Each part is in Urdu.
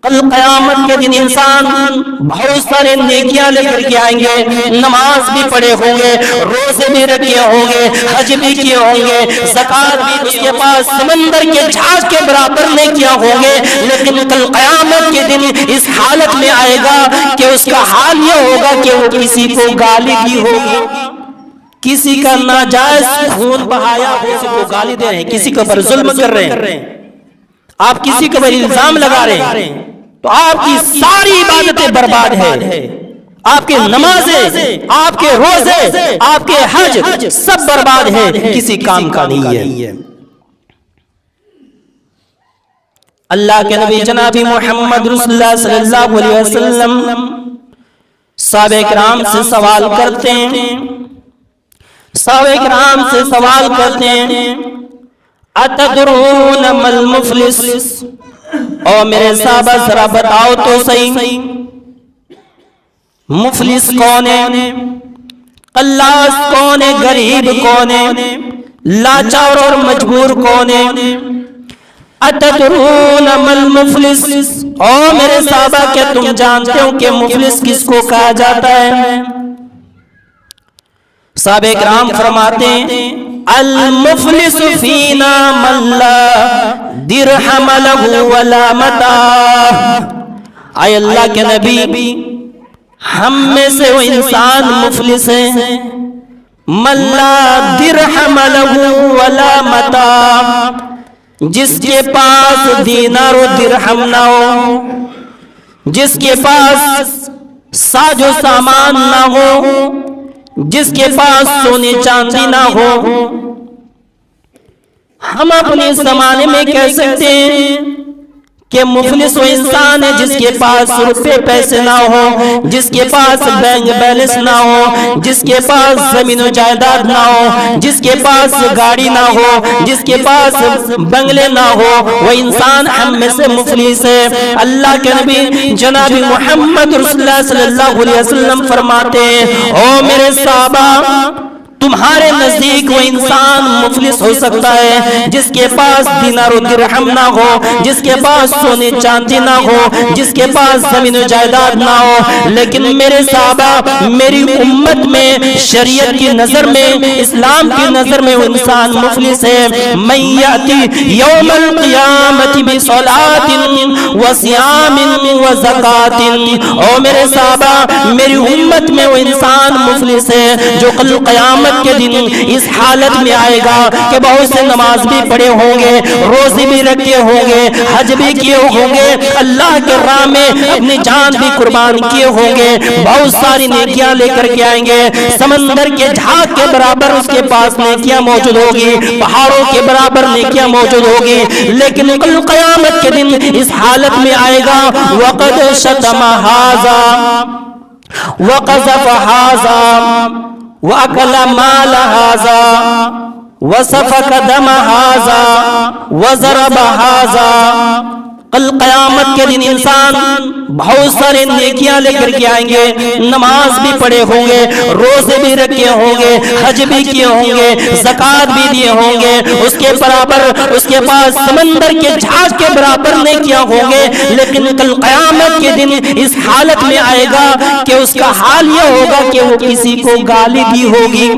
کل قیامت کے دن انسان بہت سارے نیکیاں لے کر کے آئیں گے، نماز بھی پڑھے ہوں گے، روزے بھی رکھے ہوں گے، حج بھی کیے ہوں گے، زکات بھی اس کے پاس سمندر کے جھاگ کے برابر نیکیاں ہوں گے، لیکن کل قیامت کے دن اس حالت میں آئے گا کہ اس کا حال یہ ہوگا کہ وہ کسی کو گالی دی ہوگی، کسی کا ناجائز خون بہایا، کسی کو گالی دے رہے ہیں، کسی کے اوپر ظلم کر رہے ہیں، آپ کسی کے اوپر الزام لگا رہے ہیں، تو آپ کی ساری عبادتیں برباد ہیں، آپ کے نمازیں، آپ کے روزے، آپ کے حج سب برباد ہیں، کسی کام کا نہیں ہے۔ اللہ کے نبی جناب محمد رسول اللہ صلی اللہ علیہ وسلم صحابہ کرام سے سوال کرتے ہیں، صحابہ کرام سے سوال کرتے ہیں، اتدرون ما المفلس، اور میرے صحابہ ذرا بتاؤ تو صحیح مفلس کون ہے، قلاص کون ہے، غریب کون ہے، لاچار اور مجبور کون ہے؟ اتدرون ما المفلس، او میرے صحابہ کیا تم جانتے ہو کہ مفلس کس کو کہا جاتا ہے؟ صحابہ کرام فرماتے ہیں المفلس فینا من لا درہم لہ ولا متاع، اے اللہ کے نبی ہم میں سے وہ انسان مفلس ہے من لا درہم لہ ولا متاع، جس کے پاس دینار و درہم نہ ہو، جس کے پاس ساز و سامان نہ ہو، جس کے پاس سونے چاندی نہ ہو۔ ہم اپنے زمانے میں کہہ سکتے ہیں کہ مفلس وہ انسان ہے جس کے پاس روپے پیسے نہ ہو، جس کے پاس بینک بیلنس نہ ہو، جس کے پاس زمین و جائیداد نہ ہو، جس کے پاس گاڑی نہ ہو، جس کے پاس بنگلے نہ ہو، وہ انسان ہم میں سے مفلس ہے۔ اللہ کے نبی جناب محمد رسول اللہ صلی اللہ علیہ وسلم فرماتے ہیں او میرے صحابہ تمہارے نزدیک وہ انسان مفلس ہو سکتا ہے جس کے پاس دینار و درہم نہ ہو، جس کے پاس سونے چاندی نہ ہو، جس کے پاس زمین و جائیداد نہ ہو، لیکن میرے صحابہ میری امت میں شریعت کی نظر میں، اسلام کی نظر میں وہ انسان مفلس ہے۔ من یاتی یوم القیامت بصلاۃ وصیام وزکات، او میرے صحابہ میری امت میں وہ انسان مفلس ہے جو کل قیامت کے دن اس حالت میں آئے گا کہ بہت سے نماز بھی پڑھے ہوں گے، روزے بھی رکھے ہوں گے، حج بھی کیے ہوں گے، اللہ کے راہ میں اپنی جان بھی قربان کیے ہوں گے، بہت ساری نیکیاں لے کر کے آئیں گے، سمندر کے جھاگ کے برابر اس کے پاس نیکیاں موجود ہوگی، پہاڑوں کے برابر نیکیاں موجود ہوگی، لیکن کل قیامت کے دن اس حالت میں آئے گا وقد شتم ھذا وقذف ھذا وَأَكَلَ مَالَ هَذَا وَسَفَكَ دَمَ هَذَا وَضَرَبَ هَذَا۔ کل قیامت کے دن انسان بہت سارے نیکیاں لے کر کے آئیں گے، نماز بھی پڑھے ہوں گے، روزے بھی رکھے ہوں گے، حج بھی کیے ہوں گے، زکات بھی دیے ہوں گے، اس کے برابر اس کے پاس سمندر کے جھاگ کے برابر نیکیاں ہوں گے، لیکن کل قیامت کے دن اس حالت میں آئے گا کہ اس کا حال یہ ہوگا کہ وہ کسی کو گالی دی ہوگی،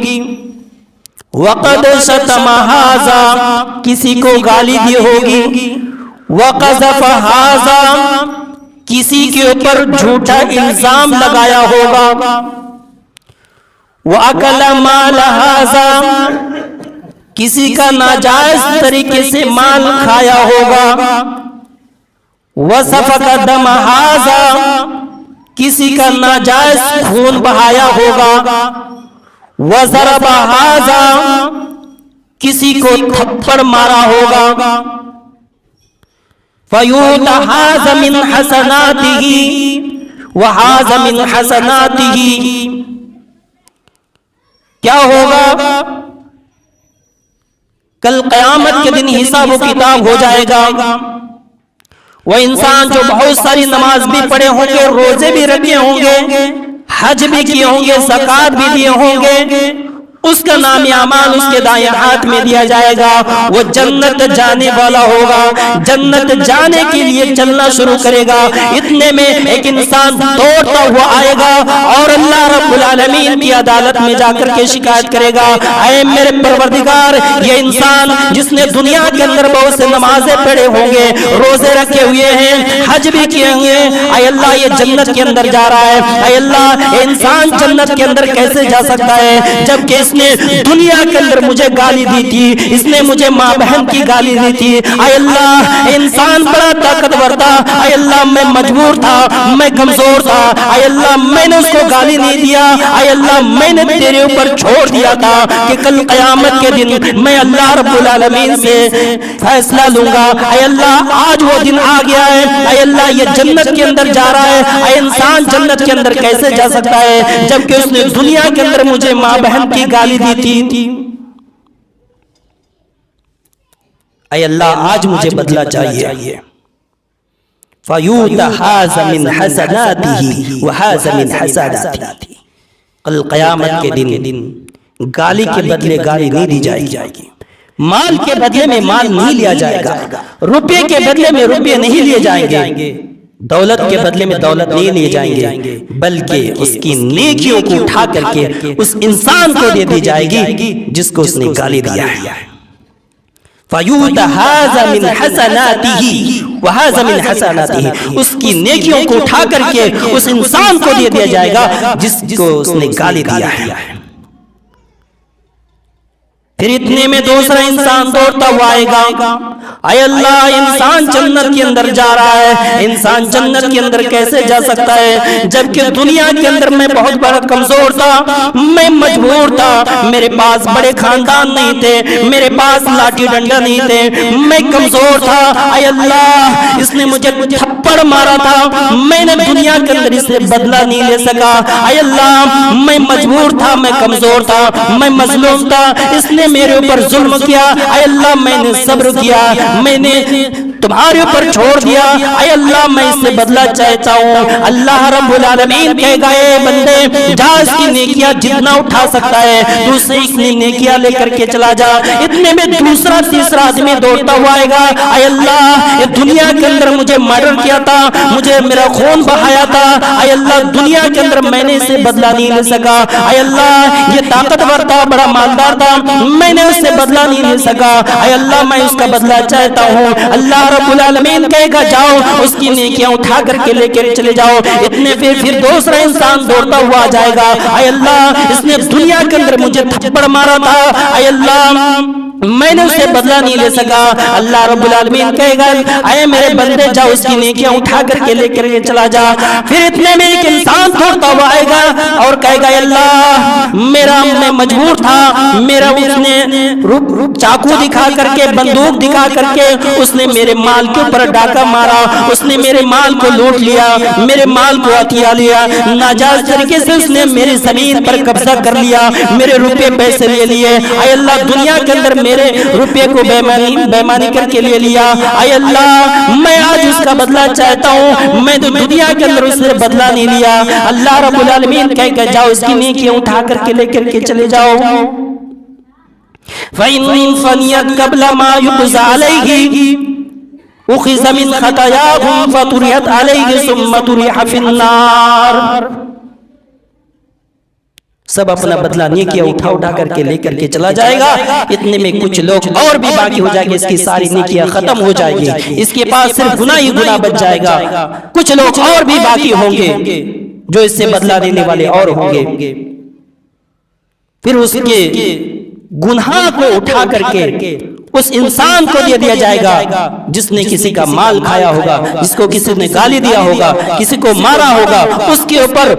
وقد شتم ھذا کسی کو گالی دی ہوگی، وقذف ھذا کسی کے اوپر جھوٹا الزام لگایا ہوگا، وَأَكَلَ مَالَ ھذا کسی کا ناجائز طریقے سے مال کھایا ہوگا، وَسَفَكَ دَمَ ھذا کسی کا ناجائز خون بہایا ہوگا، وَضَرَبَ ھذا کسی کو تھپڑ مارا ہوگا، فَيُؤْتَ ھذَا مِنْ حَسَنَاتِهِ وَھذَا مِنْ حَسَنَاتِهِ۔ کیا ہوگا؟ کل قیامت کے دن حساب و کتاب ہو جائے گا، وہ انسان جو بہت ساری نماز بھی پڑھے ہوں گے، روزے بھی رکھے ہوں گے، حج بھی کیے ہوں گے، زکات بھی دیے ہوں گے، اس کا نام اعمال اس کے دائیں ہاتھ میں دیا جائے گا، وہ جنت جانے والا ہوگا، جنت جانے کے لیے چلنا شروع کرے گا۔ اتنے میں ایک انسان دوڑتا ہوا آئے گا اور اللہ رب العالمین کی عدالت میں جا کر کے شکایت کرے گا، اے میرے پروردگار، یہ انسان جس نے دنیا کے اندر بہت سے نمازیں پڑھے ہوں گے، روزے رکھے ہوئے ہیں، حج بھی کیے ہوں گے، اے اللہ یہ جنت کے اندر جا رہا ہے، اے اللہ یہ انسان جنت کے اندر کیسے جا سکتا ہے جبکہ اس نے دنیا کے اندر مجھے گالی دی تھی، اس نے مجھے ماں بہن کی گالی دی تھی، اے اللہ انسان بڑا طاقتور تھا، اے اللہ میں مجبور تھا، میں کمزور تھا، اے اللہ میں نے اس کو گالی نہیں دیا، اے اللہ میں نے تیرے اوپر چھوڑ دیا تھا کہ کل قیامت کے دن میں اللہ رب العالمین سے فیصلہ لوں گا، اے اللہ آج وہ دن آ گیا ہے، اے اللہ یہ جنت کے اندر جا رہا ہے، اے انسان جنت کے اندر کیسے جا سکتا ہے جبکہ اس نے دنیا کے اندر مجھے ماں بہن کی گالی دی تھی، اے اللہ آج مجھے بدلہ چاہیے۔ فَيُؤْتَ هَذَا مِنْ حَسَنَاتِهِ وَهَذَا مِنْ حَسَنَاتِهِ، کل قیامت کے دن گالی کے بدلے گالی نہیں دی جائے گی، مال کے بدلے میں مال نہیں لیا جائے گا، روپے کے بدلے میں روپے نہیں لیے جائیں گے، دولت کے بدلے میں دولت نہیں لیے جائیں گے، بلکہ اس کی نیکیوں کو اٹھا کر کے اس انسان کو دے دی جائے گی جس کو اس نے گالی دیا ہے۔ فَيُؤْتَ هَذَا مِنْ حَسَنَاتِهِ وَهَذَا مِنْ حَسَنَاتِهِ، اس کی نیکیوں کو اٹھا کر کے اس انسان کو دے دیا جائے گا جس کو اس نے گالی دیا ہے۔ پھر اتنے میں دوسرا انسان دوڑتا ہوا آئے گا، اے اللہ انسان جنت کے اندر جا رہا ہے، انسان جنت کے اندر کیسے جا سکتا ہے جبکہ دنیا کے اندر میں بہت بڑا کمزور تھا، میں مجبور تھا، میرے پاس بڑے خاندان نہیں تھے، میرے پاس لاٹھی ڈنڈا نہیں تھے، میں کمزور تھا، اے اللہ اس نے مجھے تھپڑ مارا تھا، میں نے دنیا کے اندر اس سے بدلہ نہیں لے سکا، اے اللہ میں مجبور تھا، میں کمزور تھا، میں مظلوم تھا، اس نے میرے اوپر ظلم کیا، اے اللہ میں نے صبر کیا، میں نے تمہارے اوپر چھوڑ دیا، اے اللہ میں اس سے بدلہ چاہتا ہوں۔ اللہ رب العالمین کہے گا اے بندے جا اس کی نیکیاں جتنا اٹھا سکتا ہے تو اسے ایک نیکیاں لے کر کے چلا جا۔ اتنے میں دوسرا تیسرا آدمی دوڑتا ہوا آئے گا، اے اللہ یہ دنیا کے اندر مجھے مرڈر کیا تھا، مجھے میرا خون بہایا تھا، اے اللہ دنیا کے اندر میں نے اسے بدلہ نہیں لے سکا، اے اللہ یہ طاقتور تھا، بڑا مالدار تھا، میں نے اس سے بدلہ نہیں لے سکا، اے اللہ میں اس کا بدلہ چاہتا ہوں۔ اللہ رب العالمین کہے گا جاؤ اس کی نیکیاں اٹھا کر کے لے کر چلے جاؤ۔ اتنے پھر دوسرا انسان دوڑتا ہوا جائے گا، اے اللہ اس نے دنیا کے اندر مجھے تھپڑ مارا تھا، اے اللہ میں نے اسے بدلہ نہیں لے سکا۔ اللہ رب العالمین کہے گا اے میرے بندے جاؤ اس کی نیکیاں اٹھا کر کے لے کر کے چلا جا۔ پھر اتنے میں ایک انسان دوڑتا ہوا آئے گا اور کہے گا اللہ میں مجبور تھا، میرا اس نے چاقو دکھا کر کے بندوق دکھا کر کے اس نے میرے مال کے اوپر ڈاکہ مارا، اس نے میرے مال کو لوٹ لیا، میرے مال کو ہتھیا لیا، ناجائز طریقے سے اس نے میری زمین پر قبضہ کر لیا، میرے روپے پیسے لے لیے، اے اللہ دنیا کے اندر میرے روپے کو بےمانی کر کے لے لیا، اے اللہ میں آج اس کا بدلہ چاہتا ہوں، میں تو دنیا کے اندر اس سے بدلہ نہیں لیا۔ اللہ رب العالمین کہے کہ جاؤ اس کی نیکیاں اٹھا کر کے لے کر کے چلے جاؤ۔ فَإِن فَنِيَتْ قَبْلَ مَا يُقْضَى عَلَيْهِ أُخِذَ مِنْ خَطَايَاهُمْ فَطُرِحَتْ عَلَيْهِ ثُمَّ طُرِحَ فِي النَّارِ۔ سب اپنا بدلہ نیکیاں اٹھا کر کے لے کر کے چلا جائے گا۔ اتنے میں کچھ لوگ اور بھی باقی ہو جائے گے، اس کی ساری نیکیاں ختم ہو جائے گی، اس کے پاس صرف گناہ ہی گناہ بچ جائے گا۔ کچھ لوگ اور بھی باقی ہوں گے جو اس سے بدلہ لینے والے اور ہوں گے، پھر اس کے گناہ کو اٹھا کر کے اس انسان کو دے دیا جائے گا جس نے کسی کا مال کھایا ہوگا، جس کو کسی نے گالی دیا ہوگا، کسی کو مارا ہوگا، اس کے اوپر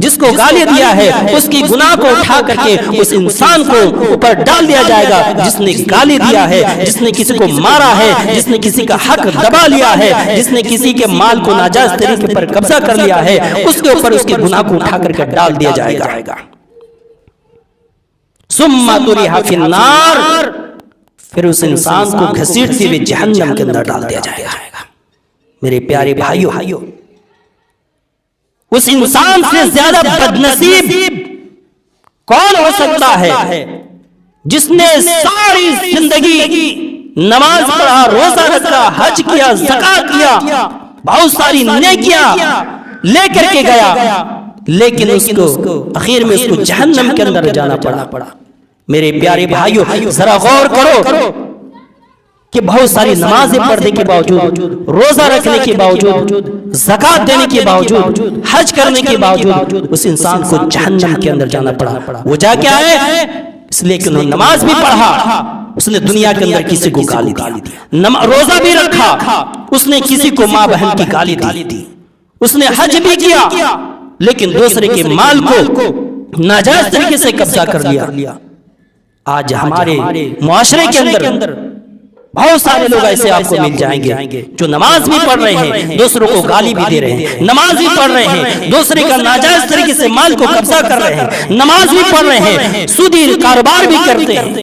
جس کو گالی دیا ہے اس کی گناہ کو اٹھا کر کے اس انسان کو اوپر ڈال دیا جائے گا جس نے گالی دیا ہے، جس نے کسی کو مارا ہے، جس نے کسی کا حق دبا لیا ہے، جس نے کسی کے مال کو ناجائز طریقے پر قبضہ کر لیا ہے، اس کے اوپر اس کی گناہ کو اٹھا کر کے ڈال دیا جائے گا۔ ثم طرح فی النار، پھر اس انسان کو گھسیٹتے ہوئے جہنم کے اندر ڈال دیا جائے گا۔ میرے پیارے بھائیو، اس انسان سے زیادہ بدنصیب کون ہو سکتا ہے جس نے ساری زندگی نماز پڑھا، روزہ رکھا، حج کیا، زکات کیا، بہت ساری نیکیاں لے کر کے گیا، لیکن اس کو آخر میں اس کو جہنم کے اندر جانا پڑا؟ میرے پیارے بھائیو، ذرا غور کرو کہ بہت ساری نمازیں پڑھنے کے باوجود، روزہ رکھنے کے باوجود، زکات دینے کے باوجود، حج کرنے کے باوجود اس انسان کو جہنم کے اندر جانا پڑا۔ وجہ کیا ہے؟ اس لیے کہ انہوں نے نماز بھی پڑھا، اس نے دنیا کے اندر کسی کو گالی دی، روزہ بھی رکھا، اس نے کسی کو ماں بہن کی گالی دی، اس نے حج بھی کیا، لیکن دوسرے کے مال کو ناجائز طریقے سے قبضہ کر لیا۔ آج ہمارے معاشرے کے اندر بہت سارے لوگ ایسے آپ کو مل جائیں گے جو نماز بھی پڑھ رہے ہیں، دوسروں کو گالی بھی دے رہے ہیں، نماز بھی پڑھ رہے ہیں، دوسرے کا ناجائز طریقے سے مال کو قبضہ کر رہے ہیں، نماز بھی پڑھ رہے ہیں، سودی کاروبار بھی کرتے ہیں۔